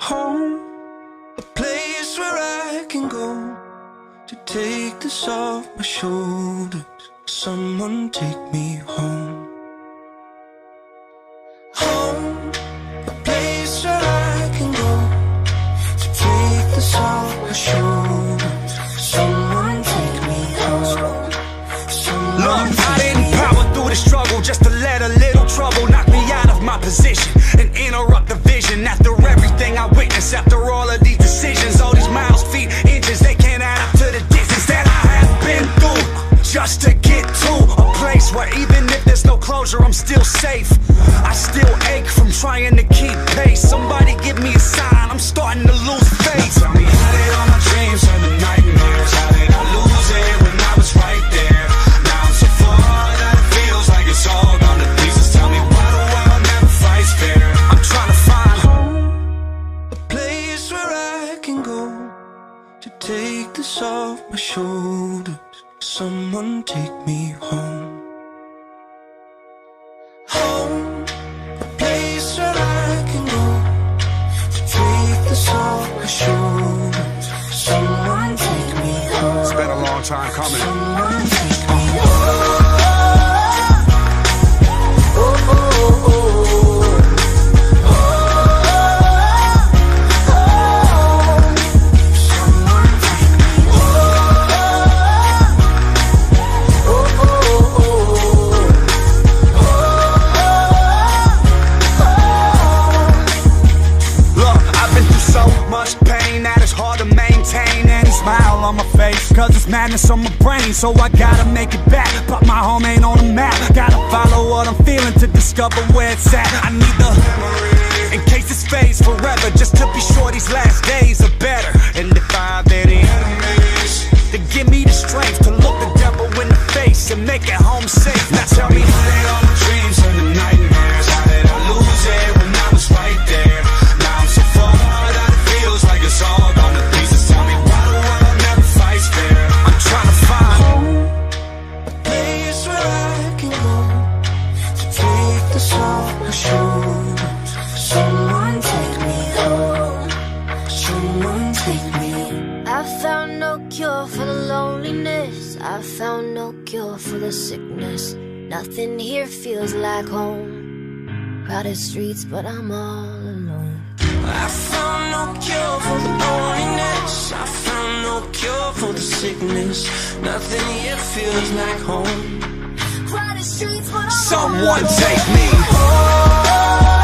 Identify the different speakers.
Speaker 1: Home, a place where I can go to take this off my shoulders. Someone take me home. Home, a place where I can go to take this off my shoulders. Someone take me home. Someone
Speaker 2: Look, I didn't power through the struggle just to let a little trouble knock me out of my position and interrupt the vision. After everything I witnessed, after all of these decisions, all these miles, feet, inches, they can't add up to the distance that I have been through just to get to a place where even if there's no closure, I'm still safe. I still ache from trying to keep pace. Somebody give me a sign, I'm starting to lose faith. Tell me, how did all my dreams turn to nightmares? How did I lose it when I was right there? Now I'm so far that it feels like it's all gone to pieces. Tell me, why the world never fights fair? I'm trying to find
Speaker 1: home, a place where I can go to take this off my shoulders. Someone take me home. Home, a place where I can go to take this off my shoulders. Someone take me home.
Speaker 2: It's been a long time coming.
Speaker 1: Someone take me home. Oh, oh, oh, oh.
Speaker 2: On my face, cause it's madness on my brain, so I gotta make it back, but my home ain't on the map. Gotta follow what I'm feeling to discover where it's at. I need the memory, in case this fades forever, just to be sure these last days are better. And if I have any enemies, to give me the strength to look the devil in the face and make it home safe. Now tell me, how did all my dreams turn to nightmares? How did I lose it when I was right there? Now I'm so far that it feels like it's all gone to pieces. Tell me, why the world never fights fair? I'm trying to find
Speaker 1: home, a place where I can go to take this off my shoulders. Someone take me home. Someone take me.
Speaker 3: I found no cure for the loneliness. I found no cure for the sickness. Nothing here feels like home. Crowded streets, but I'm all alone.
Speaker 1: I found no cure for the loneliness. I found no cure for the sickness. Nothing here feels like home.
Speaker 3: Crowded streets, but I'm
Speaker 2: someone
Speaker 3: all alone.
Speaker 2: take me home.